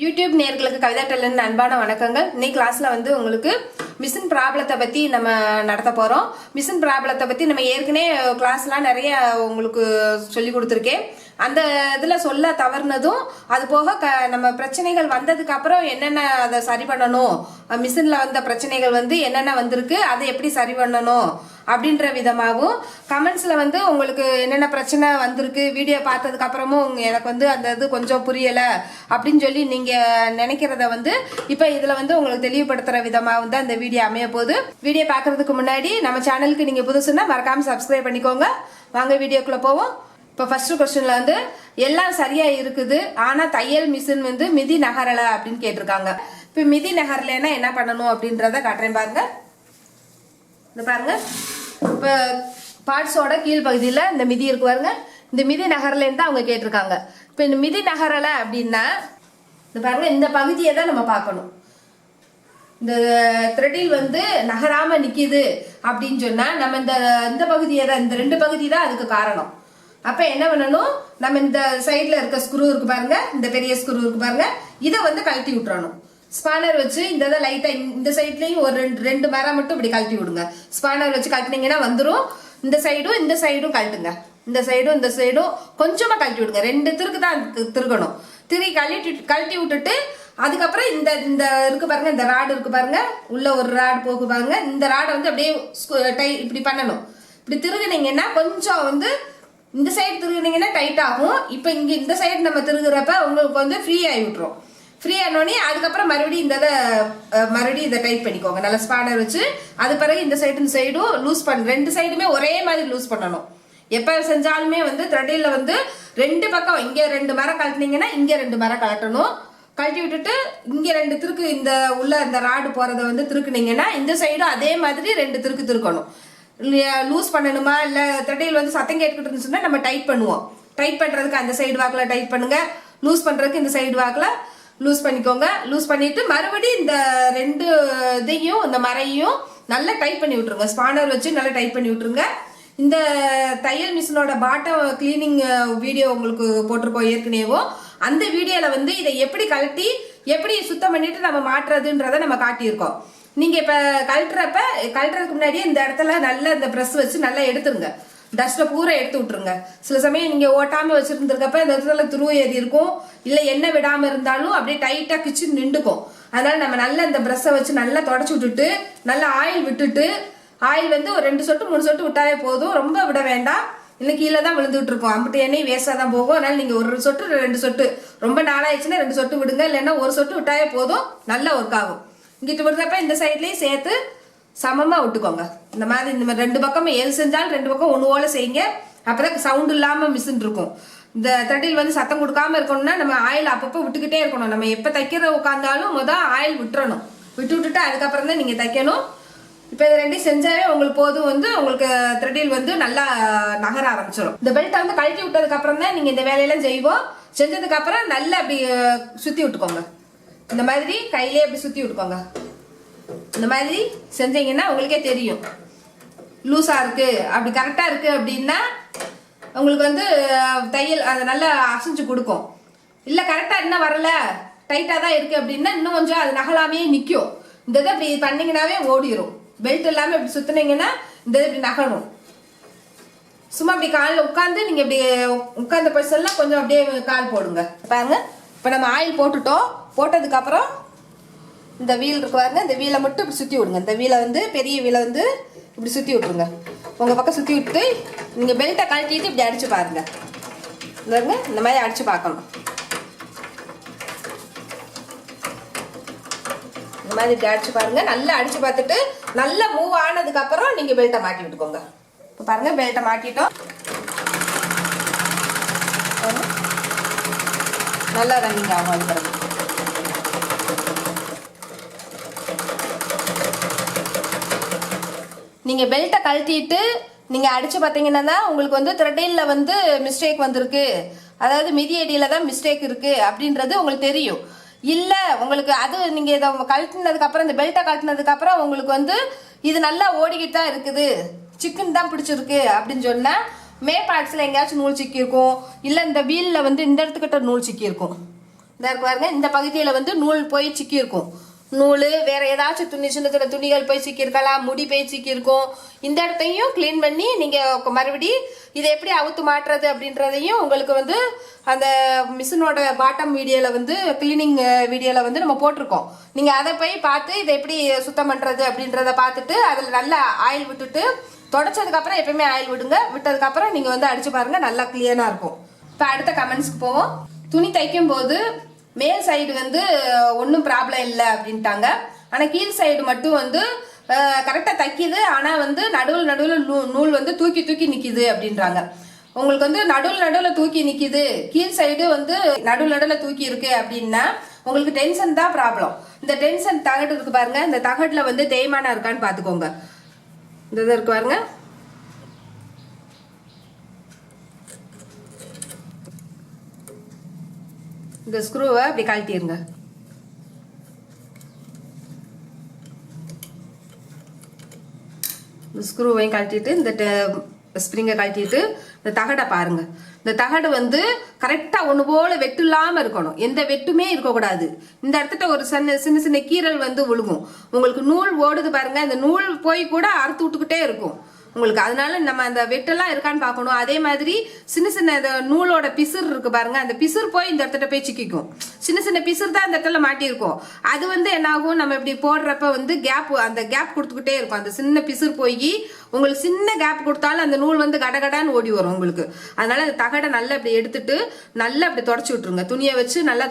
YouTube நேர்களுக்கு கவிதா டெய்லரின் அன்பான வணக்கங்கள். இன்னைக்கு கிளாஸ்ல உங்களுக்கு மிஷின் ப்ராப்ளத்தை பத்தி நம்ம நடத்த போறோம். மிஷின் ப்ராப்ளத்தை பத்தி நம்ம ஏற்கனவே கிளாஸ்லாம் நிறைய உங்களுக்கு சொல்லி கொடுத்துருக்கேன். அந்த இதுல சொல்ல தவறுனதும் அது போக நம்ம பிரச்சனைகள் வந்ததுக்கு அப்புறம் என்னென்ன அதை சரி பண்ணணும், மிஷின்ல வந்த பிரச்சனைகள் என்னென்ன வந்திருக்கு, அதை எப்படி சரி பண்ணணும் அப்படின்ற விதமாகவும் கமெண்ட்ஸ்ல உங்களுக்கு என்னென்ன பிரச்சனை வந்திருக்கு வீடியோ பார்த்ததுக்கு அப்புறமும் எனக்கு அந்த இது கொஞ்சம் புரியல அப்படின்னு சொல்லி நீங்க நினைக்கிறத இப்ப இதுல உங்களுக்கு தெளிவுபடுத்துற விதமாகவும் தான் இந்த வீடியோ அமைய போகுது. வீடியோ பார்க்கறதுக்கு முன்னாடி நம்ம சேனலுக்கு நீங்க புதுசுன்னா மறக்காம சப்ஸ்கிரைப் பண்ணிக்கோங்க. வாங்க வீடியோக்குள்ள போவோம். இப்போ ஃபர்ஸ்ட் கொஸ்டின்ல எல்லாம் சரியா இருக்குது, ஆனா தையல் மிஷின் மிதி நகரல அப்படின்னு கேட்டிருக்காங்க. இப்போ மிதி நகரலன்னா என்ன பண்ணணும் அப்படின்றத காட்டுறேன் பாருங்க. இந்த பாருங்க, இப்போ பார்ட்ஸோட கீழ் பகுதியில் இந்த மிதி இருக்கு பாருங்க. இந்த மிதி நகரலன்னு தான் அவங்க கேட்டிருக்காங்க. இப்போ இந்த மிதி நகரல அப்படின்னா இந்த பாருங்க, இந்த பகுதியை தான் நம்ம பார்க்கணும். இந்த த்ரெட்டில் நகராம நிக்குது அப்படின்னு சொன்னா நம்ம இந்த பகுதியை தான், இந்த ரெண்டு பகுதி தான் அதுக்கு காரணம். அப்ப என்ன பண்ணணும், நம்ம இந்த சைட்ல இருக்க ஸ்க்ரூ இருக்கு பாருங்க, இந்த பெரிய ஸ்க்ரூ இருக்கு பாருங்க, இதை கழட்டி விட்டுறணும். ஸ்பானர் வச்சு இந்த லைட்டா இந்த சைட்லயும் ஒரு ரெண்டு மரம் மட்டும் இப்படி கழட்டி விடுங்க. ஸ்பானர் வச்சு கழட்டினீங்கன்னா வந்துடும். இந்த சைடும் கழட்டுங்க. இந்த சைடும் கொஞ்சமா கழட்டி விடுங்க. ரெண்டு திருக்கு தான் திருக்கணும். கழட்டி விட்டுட்டு அதுக்கப்புறம் இந்த இந்த இருக்கு பாருங்க, இந்த ராடு இருக்கு பாருங்க, உள்ள ஒரு ராடு போகு பாருங்க. இந்த ராடை அப்படியே இப்படி பண்ணணும். இப்படி திருகுனீங்கன்னா கொஞ்சம் இந்த சைடு திருகுனீங்கன்னா டைட் ஆகும். இப்போ இங்க இந்த சைடு நம்ம திருகுறப்ப உங்களுக்கு ஃப்ரீ ஆகி விட்டுரும். ஃப்ரீ ஆனோடனே அதுக்கப்புறம் மறுபடியும் இதை டைட் பண்ணிக்கோங்க நல்லா ஸ்பானர் வச்சு. அது பிறகு இந்த சைடும் லூஸ் ரெண்டு சைடுமே ஒரே மாதிரி லூஸ் பண்ணணும். எப்ப செஞ்சாலுமே த்ரெட்டில் ரெண்டு பக்கம் இங்க ரெண்டு மரம் கழட்டினீங்கன்னா இங்க ரெண்டு மரம் கழட்டணும். கழட்டி விட்டுட்டு இங்க ரெண்டு திருக்கு இந்த உள்ள இந்த ராடு போறதை திருக்குனீங்கன்னா இந்த சைடும் அதே மாதிரி ரெண்டு திருக்கு திருக்கணும். லூஸ் பண்ணணுமா இல்ல த்ரெட்டில் சத்தம் கேட்டுக்கிட்டு இருந்துச்சுன்னா நம்ம டைட் பண்ணுவோம். டைட் பண்றதுக்கு அந்த சைடு வாக்குல டைட் பண்ணுங்க, லூஸ் பண்றதுக்கு இந்த சைடு வாக்குல லூஸ் பண்ணிக்கோங்க. லூஸ் பண்ணிட்டு மறுபடியும் இந்த ரெண்டு இதையும் இந்த மரையும் நல்லா டைட் பண்ணி விட்டுருங்க. ஸ்பானர் வச்சு நல்லா டைட் பண்ணி விட்டுருங்க. இந்த தையல் மிஷினோட பாட்டம் கிளீனிங் வீடியோ உங்களுக்கு போட்டிருக்கோம் ஏற்கனவே. அந்த வீடியோல இதை எப்படி கழட்டி எப்படி சுத்தம் பண்ணிட்டு நம்ம மாட்டுறதுன்றத நம்ம காட்டியிருக்கோம். நீங்க இப்ப கழட்டுறதுக்கு முன்னாடியே இந்த இடத்துல நல்லா இந்த பிரஷ் வச்சு நல்லா எடுத்துருங்க. டஸ்ட்டை பூரா எடுத்து விட்டுருங்க. சில சமயம் நீங்க ஓட்டாம வச்சிருந்திருக்கப்ப இந்த இடத்துல துருவ ஏறி இருக்கும், இல்ல எண்ணெய் விடாம இருந்தாலும் அப்படியே டைட்டா கிச்சு நின்றுக்கும். அதனால நம்ம நல்லா இந்த பிரஷ்ஷை வச்சு நல்லா தொடச்சு விட்டுட்டு நல்லா ஆயில் விட்டுட்டு, ஆயில் ஒரு 2 சொட்டு 3 சொட்டு விட்டாவே போதும், ரொம்ப விட வேண்டாம். இல்லை கீழே தான் விழுந்துட்டு இருக்கும், அம்பிட்டு எண்ணெய் வேஸ்டா தான் போகும். அதனால நீங்க 1 சொட்டு 2 சொட்டு, ரொம்ப நாளாயிடுச்சுன்னா 2 சொட்டு விடுங்க, இல்லைன்னா 1 சொட்டு விட்டாவே போதும், நல்லா ஒர்க் ஆகும். இங்கிட்டு விடுறப்ப இந்த சைட்லயும் சேர்த்து சமமா விட்டுக்கோங்க. இந்த மாதிரி இந்த மாதிரி 2 பக்கமும் எது செஞ்சாலும் 2 பக்கம் ஒன்று போல செய்யுங்க. அப்பதான் சவுண்ட் இல்லாம மிஷின் இருக்கும். இந்த த்ரெட்டில் சத்தம் கொடுக்காம இருக்கணும்னா நம்ம ஆயில் அப்பப்போ விட்டுக்கிட்டே இருக்கணும். நம்ம எப்ப தைக்கிற உட்காந்தாலும் ஆயில் விட்டுறணும். விட்டுட்டு அதுக்கப்புறம் தான் நீங்க தைக்கணும். இப்ப இது ரெண்டையும் செஞ்சாவே உங்களுக்கு போதும், உங்களுக்கு த்ரெட்டில் நல்லா நகர ஆரம்பிச்சிடும். இந்த பெல்ட்டை கழட்டி விட்டதுக்கு அப்புறம் தான் நீங்க இந்த வேலையெல்லாம் செய்வோம். செஞ்சதுக்கு அப்புறம் நல்லா அப்படி சுத்தி விட்டுக்கோங்க. இந்த மாதிரி கையிலே அப்படி சுத்தி விட்டுக்கோங்க. இந்த மாதிரி செஞ்சீங்கன்னா உங்களுக்கே தெரியும் லூஸா இருக்கு, அப்படி கரெக்டா இருக்கு அப்படின்னா உங்களுக்கு தையல் அதை நல்லா அசைஞ்சு கொடுக்கும். இல்ல கரெக்டா இன்னும் வரல, டைட்டா தான் இருக்கு அப்படின்னா இன்னும் கொஞ்சம் அது நகலாமே நிக்கும். இந்த இதை இப்படி பண்ணீங்கன்னாவே ஓடிடும். பெல்ட் இல்லாம இப்படி சுத்தினீங்கன்னா இந்த இது இப்படி நகரும். சும்மா அப்படி காலில் உட்காந்து நீங்க இப்படி உட்கார்ந்த பர்சன்லாம் கொஞ்சம் அப்படியே கால் போடுங்க. பாருங்க, இப்ப நம்ம ஆயில் போட்டுட்டோம். போட்டதுக்கு அப்புறம் இந்த வீல் இருக்கு பாருங்க, இந்த வீலை மட்டும் இப்படி சுத்தி விடுங்க. இந்த வீலை பெரிய வீலை இப்படி சுத்தி விட்டுருங்க. உங்க பக்கம் சுத்தி விட்டு நீங்க பெல்ட்டை கழட்டிட்டு இப்படி அடிச்சு பாருங்க. இந்த மாதிரி அடிச்சு பார்க்கணும். இந்த மாதிரி இப்படி அடிச்சு பாருங்க. நல்லா அடிச்சு பார்த்துட்டு நல்லா மூவ் ஆனதுக்கு அப்புறம் நீங்க பெல்ட்டை மாட்டி விட்டுக்கோங்க. இப்போ பாருங்க, பெல்ட்டை மாட்டிட்டோம். நல்லா ரன்னிங் ஆகும். அது பிறகு நீங்க பெல்ட்டை கழட்டிட்டு நீங்க அடிச்சு பார்த்தீங்கன்னா தான் உங்களுக்கு த்ரெட்டில் மிஸ்டேக் வந்திருக்கு, அதாவது மிதி அடியில தான் மிஸ்டேக் இருக்கு அப்படின்றது உங்களுக்கு தெரியும். இல்ல உங்களுக்கு அது நீங்க இதை கழட்டினதுக்கு அப்புறம், இந்த பெல்ட்டை கழட்டினதுக்கு அப்புறம் உங்களுக்கு இது நல்லா ஓடிக்கிட்டு தான் இருக்குது, சிக்கன் தான் பிடிச்சிருக்கு அப்படின்னு சொன்னா மே பார்ட்ஸ்ல எங்கேயாச்சும் நூல் சிக்கி இருக்கும், இல்ல இந்த வீல்ல இந்த இடத்துக்கிட்ட நூல் சிக்கி இருக்கும். இந்த பாருங்க, இந்த பகுதியில் வந்து நூல் போய் சிக்கி இருக்கும். நூல் வேற ஏதாச்சும் துணி, சின்ன சின்ன துணிகள் போய் சிக்கியிருக்கலாம், முடி போய் சிக்கியிருக்கும். இந்த இடத்தையும் கிளீன் பண்ணி நீங்கள் மறுபடி இதை எப்படி அவுத்து மாட்டுறது அப்படின்றதையும் உங்களுக்கு வந்து அந்த மிஷினோட பாட்டம் வீடியோவில் வந்து கிளீனிங் வீடியோவில் வந்து நம்ம போட்டிருக்கோம். நீங்கள் அதை போய் பார்த்து இதை எப்படி சுத்தம் பண்ணுறது அப்படின்றத பார்த்துட்டு அதில் நல்லா ஆயில் விட்டுட்டு தொடச்சதுக்கப்புறம் எப்பயுமே ஆயில் விடுங்க. விட்டதுக்கப்புறம் நீங்கள் வந்து அடிச்சு பாருங்கள், நல்லா கிளியராக இருக்கும். இப்போ அடுத்த கமெண்ட்ஸ்க்கு போவோம். துணி தைக்கும் போது மேல் சைடு வந்து ஒன்றும் ப்ராப்ளம் இல்லை அப்படின்ட்டாங்க. ஆனால் கீழ் சைடு மட்டும் வந்து கரெக்டாக தைக்கிது, ஆனால் வந்து நடுவில் நூல் வந்து தூக்கி தூக்கி நிற்கிது அப்படின்றாங்க. உங்களுக்கு வந்து நடுவில் தூக்கி நிற்கிது, கீழ் சைடு வந்து நடுவில் தூக்கி இருக்கு அப்படின்னா உங்களுக்கு டென்ஷன் தான் ப்ராப்ளம். இந்த டென்ஷன் தகடு இருக்கு பாருங்க, இந்த தகட்டில் வந்து தேய்மானம் இருக்கான்னு பார்த்துக்கோங்க. இந்த இது இருக்கு பாருங்க, இந்த ஸ்க்ரூவை அப்படி கழட்டிடுங்க. இந்த ஸ்க்ரூவையும் கழட்டிட்டு இந்த ஸ்ப்ரிங்கை கழட்டிட்டு இந்த தகடை பாருங்க. இந்த தகடு வந்து கரெக்டாக ஒன்று போல வெட்டு இல்லாமல் இருக்கணும், எந்த வெட்டுமே இருக்கக்கூடாது. இந்த இடத்துல ஒரு சின்ன சின்ன கீரல் வந்து விழுகும். உங்களுக்கு நூல் ஓடுது பாருங்க, இந்த நூல் போய் கூட அறுத்து விட்டுக்கிட்டே இருக்கும் உங்களுக்கு. அதனால நம்ம அந்த வெட்டெல்லாம் இருக்கான்னு பார்க்கணும். அதே மாதிரி சின்ன சின்ன நூலோட பிசுறு இருக்கு பாருங்க, அந்த பிசுறு போய் இந்த இடத்துல போய் சிக்கிக்கும். சின்ன சின்ன பிசுறு தான் இந்த இடத்துல மாட்டியிருக்கும். அது வந்து என்ன ஆகும், நம்ம இப்படி போடுறப்ப வந்து அந்த கேப் கொடுத்துக்கிட்டே இருக்கும். அந்த சின்ன பிசுறு போய் உங்களுக்கு சின்ன கேப் கொடுத்தாலும் அந்த நூல் வந்து கடகடான்னு ஓடி வரும் உங்களுக்கு. அதனால அந்த தகடை நல்லா இப்படி எடுத்துட்டு நல்லா அப்படி தொடச்சி விட்டுருங்க. துணியை வச்சு நல்லா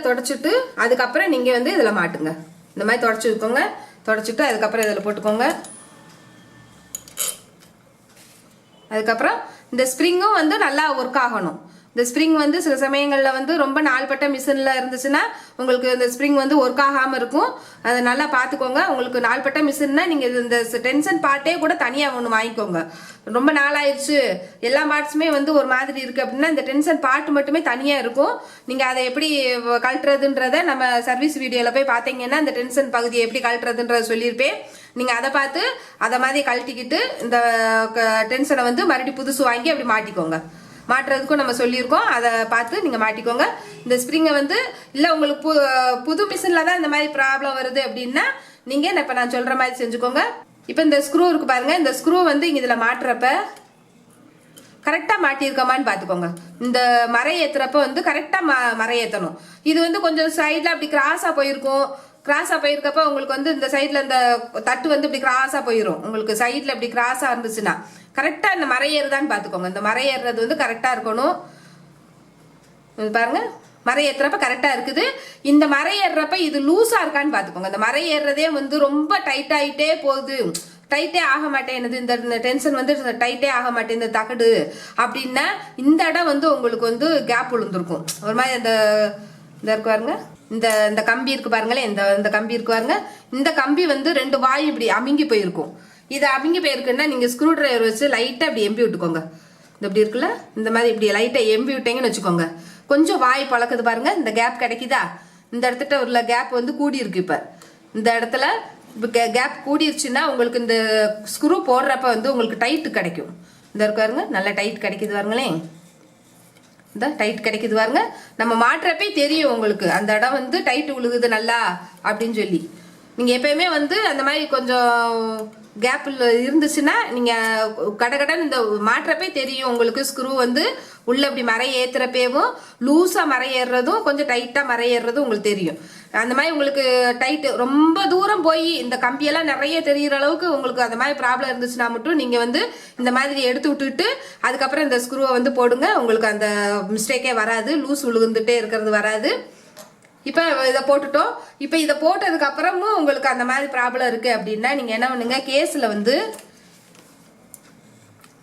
தொடச்சிட்டு அதுக்கப்புறம் நீங்க வந்து இதுல மாட்டுங்க. இந்த மாதிரி தொடச்சி வைக்கோங்க. தொடச்சிட்டு அதுக்கப்புறம் இதில் போட்டுக்கோங்க. அதுக்கப்புறம் இந்த ஸ்ப்ரிங்கும் வந்து நல்லா ஒர்க் ஆகணும். இந்த ஸ்ப்ரிங் வந்து சில சமயங்களில் வந்து ரொம்ப நாள்பட்ட மிஷினில் இருந்துச்சுன்னா உங்களுக்கு இந்த ஸ்ப்ரிங் வந்து ஒர்க் ஆகாமல் இருக்கும். அதை நல்லா பார்த்துக்கோங்க. உங்களுக்கு நாள்பட்ட மிஷின்னா நீங்கள் இந்த டென்ஷன் பார்ட்டே கூட தனியாக ஒன்று வாங்கிக்கோங்க. ரொம்ப நாளாயிடுச்சு, எல்லா பார்ட்ஸுமே வந்து ஒரு மாதிரி இருக்குது அப்படின்னா இந்த டென்ஷன் பார்ட் மட்டுமே தனியாக இருக்கும். நீங்கள் அதை எப்படி கழட்டுறதுன்றதை நம்ம சர்வீஸ் வீடியோவில் போய் பார்த்தீங்கன்னா இந்த டென்ஷன் பகுதியை எப்படி கழட்டுறதுன்றதை சொல்லியிருப்பேன். நீங்கள் அதை பார்த்து அதை மாதிரி கழட்டிக்கிட்டு இந்த டென்ஷனை வந்து மறுபடியும் புதுசு வாங்கி அப்படி மாட்டிக்கோங்க. மாட்டுறதுக்கும் நம்ம சொல்லியிருக்கோம், அதை பார்த்து நீங்கள் மாட்டிக்கோங்க. இந்த ஸ்ப்ரிங்கை வந்து இல்லை உங்களுக்கு புது மிஷினில் தான் இந்த மாதிரி ப்ராப்ளம் வருது அப்படின்னா நீங்கள் இப்போ நான் சொல்கிற மாதிரி செஞ்சுக்கோங்க. இப்போ இந்த ஸ்க்ரூ இருக்கு பாருங்க, இந்த ஸ்க்ரூ வந்து இங்கே இதில் மாட்டுறப்ப கரெக்டாக மாட்டியிருக்கோமான்னு பார்த்துக்கோங்க. இந்த மரை ஏற்றுறப்ப வந்து கரெக்டாக மரை ஏற்றணும். இது வந்து கொஞ்சம் சைடில் அப்படி கிராஸாக போயிருக்கும். கிராஸாக போயிருக்கப்ப உங்களுக்கு வந்து இந்த சைடில் இந்த தட்டு வந்து இப்படி கிராஸாக போயிடும். உங்களுக்கு சைடில் இப்படி கிராஸாக இருந்துச்சுன்னா கரெக்டாக இந்த மரை ஏறுதான்னு பார்த்துக்கோங்க. இந்த மரை ஏறுறது வந்து கரெக்டாக இருக்கணும். பாருங்க, மரை ஏற்றுறப்ப கரெக்டாக இருக்குது. இந்த மரை ஏறுறப்ப இது லூஸாக இருக்கான்னு பார்த்துக்கோங்க. இந்த மரை ஏறுறதே வந்து ரொம்ப டைட் ஆகிட்டே போகுது, டைட்டே ஆக மாட்டேங்குது, இந்த டென்ஷன் வந்து டைட்டே ஆக மாட்டேன் இந்த தகடு அப்படின்னா இந்த இடம் வந்து உங்களுக்கு வந்து கேப் விழுந்துருக்கும். ஒரு மாதிரி இந்த இருக்கு பாருங்க, இந்த கம்பி இருக்கு பாருங்களேன், இந்த கம்பி இருக்கு பாருங்க, இந்த கம்பி வந்து 2 வாய் இப்படி அமுங்கி போயிருக்கும். இது அமுங்கி போயிருக்குன்னா நீங்க ஸ்க்ரூ டிரைவர் வச்சு லைட்டா இப்படி எம்பி விட்டுக்கோங்க. இந்த இப்படி இருக்குல்ல, இந்த மாதிரி இப்படி லைட்டா எம்பி விட்டீங்கன்னு வச்சுக்கோங்க. கொஞ்சம் வாய் பழக்குது பாருங்க, இந்த கேப் கிடைக்குதா, இந்த இடத்துல உள்ள கேப் வந்து கூடி இருக்கு. இப்ப இந்த இடத்துல கேப் கூடிருச்சுன்னா உங்களுக்கு இந்த ஸ்க்ரூ போடுறப்ப வந்து உங்களுக்கு டைட்டு கிடைக்கும். இந்த இருக்கு பாருங்க, நல்லா டைட் கிடைக்குது பாருங்களேன், இந்த டைட் கிடைக்குது பாருங்க. நம்ம மாட்டுறப்பே தெரியும் உங்களுக்கு அந்த இடம் வந்து டைட்டு விழுகுது நல்லா அப்படின்னு சொல்லி. நீங்கள் எப்பயுமே வந்து அந்த மாதிரி கொஞ்சம் கேப்பில் இருந்துச்சுன்னா நீங்கள் கடகடன்னு இந்த மாட்டுறப்பே தெரியும் உங்களுக்கு. ஸ்க்ரூ வந்து உள்ள இப்படி மரை ஏற்றுறப்பேவும் லூஸாக மரை ஏறுறதும் கொஞ்சம் டைட்டாக மரை ஏறுறதும் உங்களுக்கு தெரியும். அந்த மாதிரி உங்களுக்கு டைட்டு ரொம்ப தூரம் போய் இந்த கம்பியெல்லாம் நிறைய தெரிகிற அளவுக்கு உங்களுக்கு அந்த மாதிரி ப்ராப்ளம் இருந்துச்சுன்னா மட்டும் நீங்கள் வந்து இந்த மாதிரி எடுத்து விட்டுட்டு அதுக்கப்புறம் இந்த ஸ்க்ரூவை வந்து போடுங்க. உங்களுக்கு அந்த மிஸ்டேக்கே வராது, லூஸ் விழுந்துட்டே இருக்கிறது வராது. இப்போ இதை போட்டுட்டோம். இப்போ இதை போட்டதுக்கு அப்புறமும் உங்களுக்கு அந்த மாதிரி ப்ராப்ளம் இருக்குது அப்படின்னா நீங்கள் என்ன பண்ணுங்க,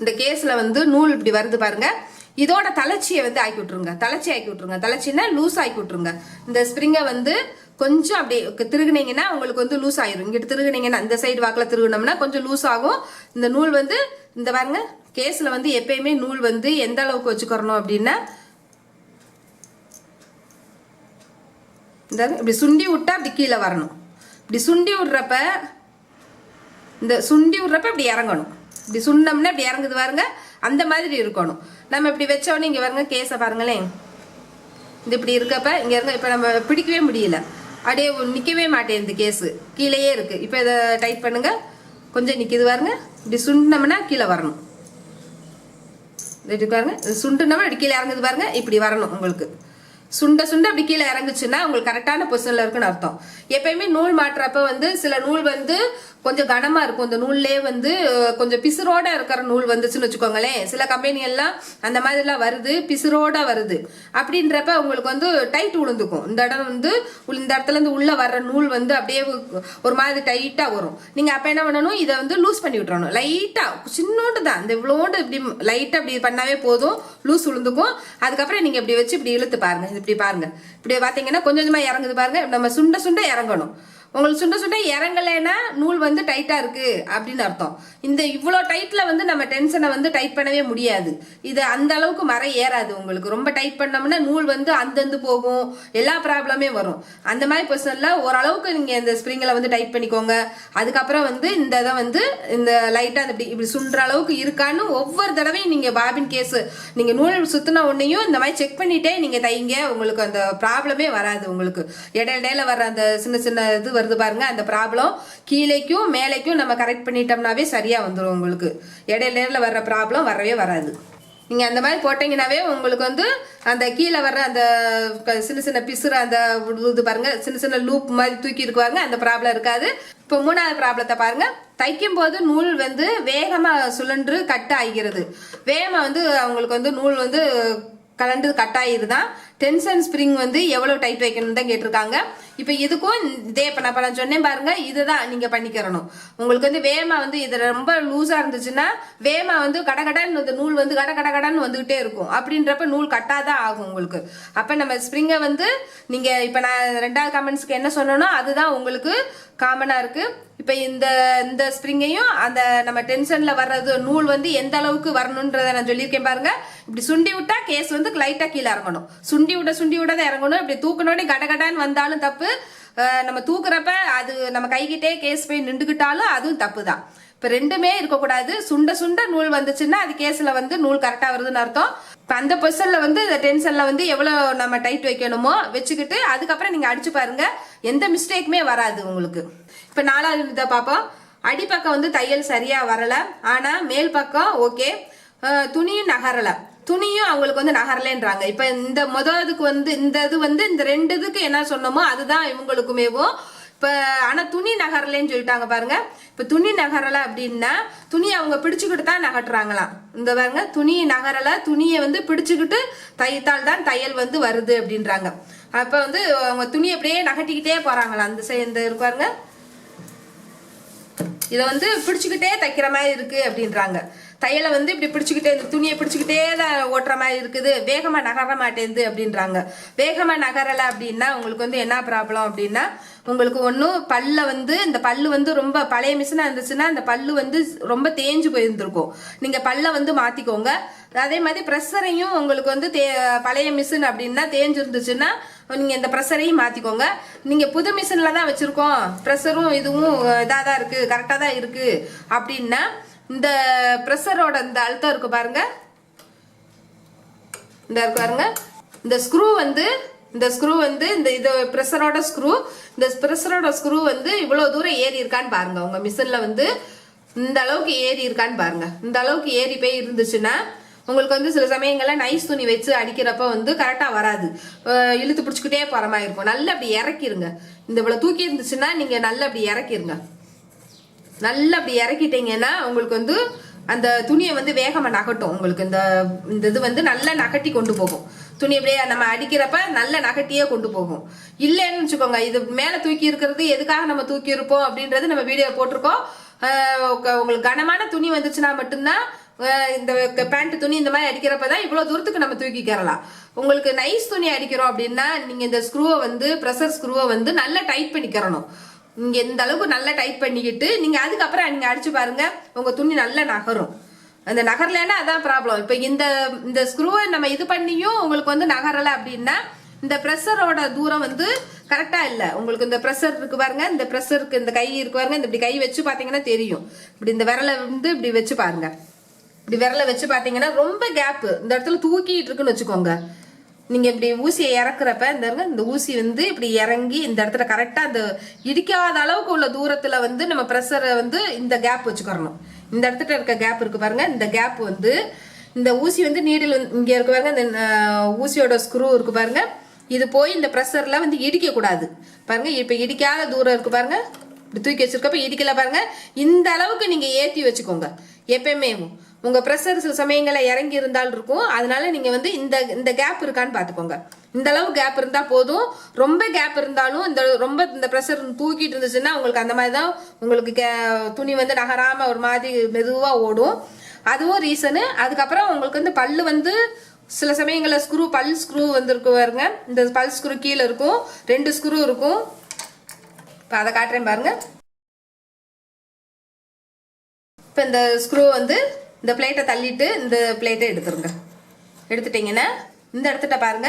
இந்த கேஸில் வந்து நூல் இப்படி வருது பாருங்க, இதோட தளர்ச்சியை வந்து ஆக்கி விட்டுருங்க. தளர்ச்சின்னா லூஸ் ஆக்கி விட்டுருங்க. இந்த ஸ்ப்ரிங்கை வந்து கொஞ்சம் அப்படி திருகுனீங்கன்னா உங்களுக்கு வந்து லூஸ் ஆயிரும். இங்கிட்டு திருகுனீங்கன்னா இந்த சைடு வாக்கில் திருகுனோம்னா கொஞ்சம் லூஸ் ஆகும். இந்த நூல் வந்து இந்த பாருங்க, கேஸில் வந்து எப்பயுமே நூல் வந்து எந்த அளவுக்கு வச்சுக்கிறணும் அப்படின்னா இந்த இப்படி சுண்டி விட்டா அப்படி கீழே வரணும். இப்படி சுண்டி விடுறப்ப இப்படி இறங்கணும். இப்படி சுண்ணம்னா இப்படி இறங்குது பாருங்க, அந்த மாதிரி இருக்கணும். நம்ம இப்படி வச்சோன்னே இங்கே பாருங்க, கேஸை பாருங்களேன், இது இப்படி இருக்கப்ப இங்க இருங்க. இப்ப நம்ம பிடிக்கவே முடியல, அப்படியே நிக்கவே மாட்டேங்குது, கேஸு கீழேயே இருக்கு. இப்ப இதை டைட் பண்ணுங்க, கொஞ்சம் நிக்குது பாருங்க. இப்படி சுண்டோம்னா கீழே வரணும். பாருங்க, சுண்டுனோம்னா அப்படி கீழே இறங்குது பாருங்க. இப்படி வரணும் உங்களுக்கு. சுண்ட சுண்ட அப்படி கீழே இறங்குச்சுன்னா உங்களுக்கு கரெக்டான பொசிஷன்ல இருக்குன்னு அர்த்தம். எப்பயுமே நூல் மாட்டுறப்ப வந்து சில நூல் வந்து கொஞ்சம் கனமா இருக்கும். இந்த நூல்லே வந்து கொஞ்சம் பிசுரோட இருக்கிற நூல் வந்துச்சுன்னு வச்சுக்கோங்களேன். சில கம்பெனி எல்லாம் அந்த மாதிரி எல்லாம் வருது, பிசுரோட வருது. அப்படின்றப்ப உங்களுக்கு வந்து டைட் உளுந்துக்கும். இந்த இடம் வந்து இந்த இடத்துல இருந்து உள்ள வர்ற நூல் வந்து அப்படியே ஒரு மாதிரி டைட்டா வரும். நீங்க அப்ப என்ன பண்ணணும், இதை வந்து லூஸ் பண்ணி விட்டுறணும். லைட்டா சின்னோண்டு தான், இந்த இவ்வளோண்டு இப்படி லைட்டா இப்படி பண்ணாவே போதும், லூஸ் உளுந்துக்கும். அதுக்கப்புறம் நீங்க இப்படி வச்சு இப்படி இழுத்து பாருங்க. இப்படி பாருங்க, இப்படி பாத்தீங்கன்னா கொஞ்சம் கொஞ்சமா இறங்குது பாருங்க. நம்ம சுண்ட சுண்ட இறங்கணும். உங்களுக்கு சுண்ட சுண்ட இறங்கலைன்னா நூல் வந்து டைட்டா இருக்கு அப்படின்னு அர்த்தம். இந்த இவ்வளோ டைட்ல வந்து நம்ம டென்ஷனை வந்து டைட் பண்ணவே முடியாது. இது அந்த அளவுக்கு மரம் ஏறாது. உங்களுக்கு ரொம்ப டைட் பண்ணோம்னா நூல் வந்து அந்தந்து போகும், எல்லா ப்ராப்ளமே வரும். அந்த மாதிரி பொசிஷன்ல ஓரளவுக்கு நீங்க இந்த ஸ்ப்ரிங்கில் வந்து டைட் பண்ணிக்கோங்க. அதுக்கப்புறம் வந்து இந்த இதை வந்து இந்த லைட்டா இப்படி இப்படி சுண்டுற அளவுக்கு இருக்கான்னு ஒவ்வொரு தடவையும் நீங்க பாபின் கேஸ் நீங்க நூல் சுத்தின உடனேயும் இந்த மாதிரி செக் பண்ணிட்டே நீங்க தைங்க. உங்களுக்கு அந்த ப்ராப்ளமே வராது. உங்களுக்கு இடையில வர்ற அந்த சின்ன சின்ன இது வருது பாருங்க, அந்த ப்ராப்ளம் கீழேக்கும் மேலேக்கும் நம்ம கரெக்ட் பண்ணிட்டோம்னாவே சரியா வந்துடும். உங்களுக்கு இடையில வர்ற ப்ராப்ளம் வரவே வராது. நீங்க அந்த மாதிரி போட்டீங்கன்னாவே உங்களுக்கு வந்து அந்த கீழே வர்ற அந்த சின்ன சின்ன பிசுறு அந்த இது பாருங்க, சின்ன சின்ன லூப் மாதிரி தூக்கி இருக்குவாங்க, அந்த ப்ராப்ளம் இருக்காது. இப்போ மூணாவது ப்ராப்ளத்தை பாருங்க. தைக்கும் போது நூல் வந்து வேகமா சுழன்று கட் ஆகிறது. வேகமா வந்து அவங்களுக்கு வந்து நூல் வந்து கலண்டு கட் ஆயிருதான். டென்ஷன் ஸ்ப்ரிங் வந்து எவ்வளவு டைட் வைக்கணும் தான் கேட்டிருக்காங்க. இப்ப இதுக்கும் இதே இப்ப நான் சொன்னேன் பாருங்க, இதுதான் நீங்க பண்ணிக்கிறணும். உங்களுக்கு வந்து வேமா வந்து இது ரொம்ப லூஸா இருந்துச்சுன்னா வேமா வந்து கடகடன்னு இந்த நூல் வந்து கடகடன்னு வந்துகிட்டே இருக்கும். அப்படின்றப்ப நூல் கட்டாதான் ஆகும் உங்களுக்கு. அப்ப நம்ம ஸ்ப்ரிங்கை வந்து நீங்க இப்ப நான் ரெண்டாவது கமெண்ட்ஸ்க்கு என்ன சொன்னனோ அதுதான் உங்களுக்கு காமனா இருக்கு. இப்ப இந்த இந்த ஸ்ப்ரிங்கையும் அந்த நம்ம டென்ஷன்ல வர்றது நூல் வந்து எந்த அளவுக்கு வரணும்ன்றத நான் சொல்லியிருக்கேன் பாருங்க. இப்படி சுண்டி விட்டா கேஸ் வந்து லைட்டா கீழே இறங்கணும். சுண்டி விட தான் இறங்கணும். இப்படி தூக்கனோட கடகடான்னு வந்தாலும் தப்பு. நம்ம தூக்குறப்ப அது நம்ம கைகிட்டே கேஸ் போய் நின்றுகிட்டாலும் அதுவும் தப்பு தான். இப்ப ரெண்டுமே இருக்கக்கூடாது. சுண்ட சுண்ட நூல் வந்துச்சுன்னா அது கேஸ்ல வந்து நூல் கரெக்டா வருதுன்னு அர்த்தம். இப்ப அந்த பொசிஷன்ல வந்து இந்த டென்ஷன்ல வந்து எவ்வளவு நம்ம டைட் வைக்கணுமோ வச்சுக்கிட்டு அதுக்கப்புறம் நீங்க அடிச்சு பாருங்க, எந்த மிஸ்டேக்குமே வராது உங்களுக்கு. இப்ப நாலாவது இதை பார்ப்போம். அடிப்பக்கம் வந்து தையல் சரியா வரல, ஆனா மேல் பக்கம் ஓகே. துணியும் நகரல, துணியும் அவங்களுக்கு வந்து நகரலன்றாங்க. இப்ப இந்த முதலுக்கு வந்து இந்த இது வந்து இந்த ரெண்டு இதுக்கு என்ன சொன்னோமோ அதுதான் இவங்களுக்குமேவும். இப்ப ஆனா துணி நகரலன்னு சொல்லிட்டாங்க பாருங்க. இப்ப துணி நகரல அப்படின்னா துணி அவங்க பிடிச்சுக்கிட்டு தான் நகட்டுறாங்களாம். இந்த பாருங்க, துணி நகரல, துணியை வந்து பிடிச்சுக்கிட்டு தைத்தால் தான் தையல் வந்து வருது அப்படின்றாங்க. அப்ப வந்து அவங்க துணி அப்படியே நகட்டிக்கிட்டே போறாங்களாம். அந்த இந்த இருப்பாருங்க, இதை வந்து பிடிச்சுக்கிட்டே தைக்கிற மாதிரி இருக்கு அப்படின்றாங்க. தையலை வந்து இப்படி பிடிச்சுக்கிட்டே இந்த துணியை பிடிச்சுக்கிட்டே தான் ஓட்டுற மாதிரி இருக்குது, வேகமா நகர மாட்டேங்குது அப்படின்றாங்க. வேகமா நகரல அப்படின்னா உங்களுக்கு வந்து என்ன ப்ராப்ளம் அப்படின்னா உங்களுக்கு ஒன்றும் பல்ல வந்து இந்த பல்லு வந்து ரொம்ப பழைய மிஷினா இருந்துச்சுன்னா அந்த பல்லு வந்து ரொம்ப தேஞ்சு போயிருந்திருக்கும். நீங்க பல்ல வந்து மாத்திக்கோங்க. அதே மாதிரி ப்ரெஷரையும் உங்களுக்கு வந்து பழைய மிஷின் அப்படின்னா தேஞ்சு இருந்துச்சுன்னா நீங்க இந்த ப்ரெஷரையும் மாத்திக்கோங்க. நீங்க புது மிஷின்ல தான் வச்சிருக்கோம், ப்ரெஷரும் இதுவும் இதாக தான் இருக்கு, கரெக்டா தான் இருக்கு அப்படின்னா இந்த ப்ரெஷரோட இந்த அழுத்தம் இருக்கு பாருங்க, இந்த இருக்கு பாருங்க, இந்த ஸ்க்ரூ வந்து இந்த இது ப்ரெஷரோட ஸ்க்ரூ, இந்த ப்ரெஷரோட ஸ்க்ரூ வந்து இவ்வளவு தூரம் ஏறி இருக்கான்னு பாருங்க. உங்க மிஷின்ல வந்து இந்த அளவுக்கு ஏறி இருக்கான்னு பாருங்க. இந்த அளவுக்கு ஏறி போய் இருந்துச்சுன்னா உங்களுக்கு வந்து சில சமயங்கள்ல நைஸ் துணி வச்சு அடிக்கிறப்ப வந்து கரெக்டா வராது, இழுத்து பிடிச்சிக்கிட்டே போற மாதிரி இருக்கும். நல்லா அப்படி இறக்கிருங்க. இந்த இவ்வளவு தூக்கி இருந்துச்சுன்னா நீங்க நல்லா அப்படி இறக்கிருங்க. நல்லா அப்படி இறக்கிட்டீங்கன்னா உங்களுக்கு வந்து அந்த துணியை வந்து வேகமா நகட்டும். உங்களுக்கு இந்த இது வந்து நல்லா நகட்டி கொண்டு போகும். துணி அப்படியே நம்ம அடிக்கிறப்ப நல்ல நகட்டியே கொண்டு போகும். இல்லைன்னு வச்சுக்கோங்க, இது மேல தூக்கி இருக்கிறது எதுக்காக நம்ம தூக்கி இருப்போம் அப்படின்றது நம்ம வீடியோ போட்டிருக்கோம். உங்களுக்கு கனமான துணி வந்துச்சுன்னா மட்டும்தான் இந்த பேண்ட் துணி இந்த மாதிரி அடிக்கிறப்பதான் இவ்வளவு தூரத்துக்கு நம்ம தூக்கிக்கிறலாம். உங்களுக்கு நைஸ் துணி அடிக்கிறோம் அப்படின்னா நீங்க இந்த ஸ்க்ரூவை வந்து ப்ரெஷர் ஸ்க்ரூவை வந்து நல்லா டைட் பண்ணிக்கிறணும். நீங்க இந்த அளவுக்கு நல்லா டைட் பண்ணிக்கிட்டு நீங்க அதுக்கப்புறம் நீங்க அடிச்சு பாருங்க, உங்க துணி நல்லா நகரும். அந்த நகரலன்னா அதான் ப்ராப்ளம். இப்ப இந்த ஸ்க்ரூவை நம்ம இது பண்ணியும் உங்களுக்கு வந்து நகரல அப்படின்னா இந்த ப்ரெஷரோட தூரம் வந்து கரெக்டா இல்ல. உங்களுக்கு இந்த ப்ரெஷர் இருக்கு பாருங்க, இந்த ப்ரெஷருக்கு இந்த கை இருக்கு பாருங்க, இந்த இப்படி கை வச்சு பாத்தீங்கன்னா தெரியும். இப்படி இந்த விரலை வந்து இப்படி வச்சு பாருங்க, இப்படி விரலை வச்சு பாத்தீங்கன்னா ரொம்ப கேப் இந்த இடத்துல தூக்கிட்டு இருக்குன்னு வச்சுக்கோங்க. நீங்கள் இப்படி ஊசியை இறக்குறப்ப இந்த ஊசி வந்து இப்படி இறங்கி இந்த இடத்துல கரெக்டாக அந்த இடிக்காத அளவுக்கு உள்ள தூரத்தில் வந்து நம்ம ப்ரெஷரை வந்து இந்த கேப் வச்சுக்கிறணும். இந்த இடத்துல இருக்க கேப் இருக்கு பாருங்க, இந்த கேப் வந்து இந்த ஊசி வந்து நீடில் இங்கே இருக்கு பாருங்க, இந்த ஊசியோட ஸ்க்ரூ இருக்கு பாருங்க, இது போய் இந்த ப்ரெஷர்ல வந்து இடிக்க கூடாது பாருங்க. இப்போ இடிக்காத தூரம் இருக்கு பாருங்க, இப்படி தூக்கி வச்சிருக்கப்ப இடிக்கல பாருங்க. இந்த அளவுக்கு நீங்க ஏற்றி வச்சுக்கோங்க. எப்பயுமே உங்க ப்ரெஷர் சில சமயங்களில் இறங்கி இருந்தாலும் இருக்கும், அதனால நீங்க வந்து இந்த கேப் இருக்கான்னு பார்த்துக்கோங்க. இந்த அளவு கேப் இருந்தா போதும். ரொம்ப கேப் இருந்தாலும் இந்த ப்ரெஷர் தூக்கிட்டு இருந்துச்சுன்னா உங்களுக்கு அந்த மாதிரி தான் உங்களுக்கு துணி வந்து நகராம ஒரு மாதிரி மெதுவா ஓடும். அதுவும் ரீசனு. அதுக்கப்புறம் உங்களுக்கு வந்து பல்லு வந்து சில சமயங்களில் பல் ஸ்க்ரூ வந்துருக்கு பாருங்க, இந்த பல் ஸ்க்ரூ கீழே இருக்கும், 2 ஸ்க்ரூ இருக்கும். இப்போ அதை காட்டுறேன் பாருங்க. இப்போ இந்த ஸ்க்ரூ வந்து இந்த பிளேட்டை தள்ளிட்டு இந்த பிளேட்டை எடுத்துருங்க. எடுத்துட்டீங்கன்னா இந்த இடத்துல பாருங்க,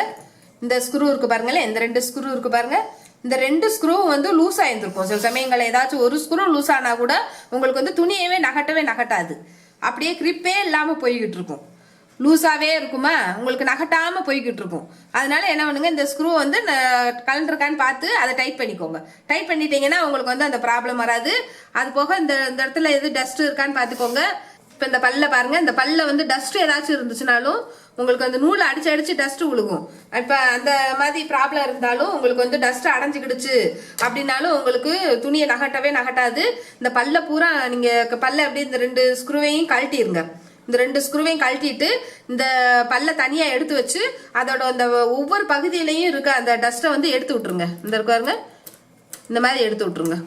இந்த ஸ்க்ரூ இருக்கு பாருங்களேன், இந்த 2 ஸ்க்ரூ இருக்கு பாருங்க. இந்த 2 ஸ்க்ரூ வந்து லூஸ் ஆயிருந்திருக்கும். சில சமயங்கள் ஏதாச்சும் ஒரு ஸ்க்ரூ லூஸ் ஆனா கூட உங்களுக்கு வந்து துணியவே நகட்டாது, அப்படியே கிரிப்பே இல்லாம போய்கிட்டு இருக்கும், லூஸாவே இருக்குமா, உங்களுக்கு நகட்டாம போய்கிட்டு இருக்கும். அதனால என்ன பண்ணுங்க, இந்த ஸ்க்ரூ வந்து கலந்துருக்கான்னு பார்த்து அதை டைட் பண்ணிக்கோங்க. டைட் பண்ணிட்டீங்கன்னா உங்களுக்கு வந்து அந்த ப்ராப்ளம் வராது. அது போக இந்த இடத்துல எது டஸ்ட் இருக்கான்னு பார்த்துக்கோங்க. இப்போ இந்த பல்ல பாருங்க, இந்த பல்ல வந்து டஸ்ட் ஏதாச்சும் இருந்துச்சுனாலும் உங்களுக்கு அந்த நூலை அடிச்சு டஸ்ட் விழுகும். இப்போ அந்த மாதிரி ப்ராப்ளம் இருந்தாலும் உங்களுக்கு வந்து டஸ்ட் அடைஞ்சிக்கிடுச்சு அப்படின்னாலும் உங்களுக்கு துணியை நகட்டாது. இந்த பல்ல பூரா நீங்க பல்ல அப்படியே இந்த 2 ஸ்க்ரூவையும் கழட்டிடுங்க. இந்த 2 ஸ்க்ரூவையும் கழட்டிட்டு இந்த பல்ல தனியா எடுத்து வச்சு அதோட அந்த ஒவ்வொரு பகுதியிலையும் இருக்க அந்த டஸ்ட்டை வந்து எடுத்து விட்டுருங்க. இந்த இருக்காருங்க, இந்த மாதிரி எடுத்து விட்டுருங்க.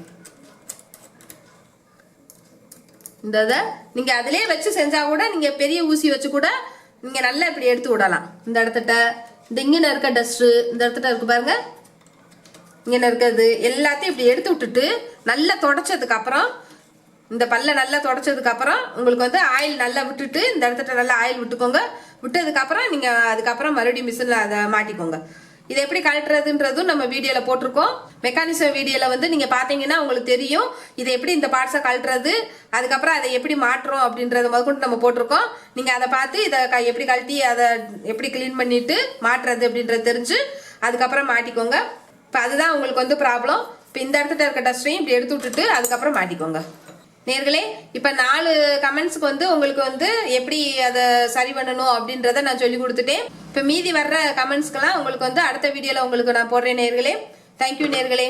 இந்த இதை நீங்க அதிலே வச்சு செஞ்சா கூட நீங்க பெரிய ஊசி வச்சு கூட நீங்க நல்லா இப்படி எடுத்து விடலாம். இந்த இடத்துட்ட இந்த இங்கே இருக்க டஸ்ட் இந்த இடத்துல இருக்கு பாருங்க, இங்கே இருக்கிறது எல்லாத்தையும் இப்படி எடுத்து விட்டுட்டு நல்லா தொடச்சதுக்கு அப்புறம், இந்த பல்ல நல்லா தொடச்சதுக்கு அப்புறம் உங்களுக்கு வந்து ஆயில் நல்லா விட்டுட்டு இந்த இடத்துல நல்லா ஆயில் விட்டுக்கோங்க. விட்டதுக்கு அப்புறம் நீங்க அதுக்கப்புறம் மறுபடியும் மிஷின்ல அதை மாட்டிக்கோங்க. இதை எப்படி கழட்டுறதுன்றதும் நம்ம வீடியோல போட்டிருக்கோம். மெக்கானிசம் வீடியோல வந்து நீங்க பாத்தீங்கன்னா உங்களுக்கு தெரியும் இதை எப்படி இந்த பார்ட்ஸை கழட்டுறது, அதுக்கப்புறம் அதை எப்படி மாற்றுறோம் அப்படின்றத முதற்கொண்டு நம்ம போட்டிருக்கோம். நீங்க அதை பார்த்து இதை எப்படி கழட்டி அதை எப்படி கிளீன் பண்ணிட்டு மாற்றுறது அப்படின்றது தெரிஞ்சு அதுக்கப்புறம் மாட்டிக்கோங்க. இப்போ அதுதான் உங்களுக்கு வந்து ப்ராப்ளம். இப்போ இந்த இடத்துல இருக்க டஸ்ட்டையும் இப்படி எடுத்து விட்டுட்டு அதுக்கப்புறம் மாட்டிக்கோங்க. நேர்களே, இப்போ 4 கமெண்ட்ஸ்க்கு வந்து உங்களுக்கு வந்து எப்படி அதை சரி பண்ணணும் அப்படின்றத நான் சொல்லி கொடுத்துட்டேன். இப்போ மீதி வர்ற கமெண்ட்ஸ்க்கெல்லாம் உங்களுக்கு வந்து அடுத்த வீடியோல உங்களுக்கு நான் போடுறேன் நேர்களே. தேங்க்யூ நேர்களே.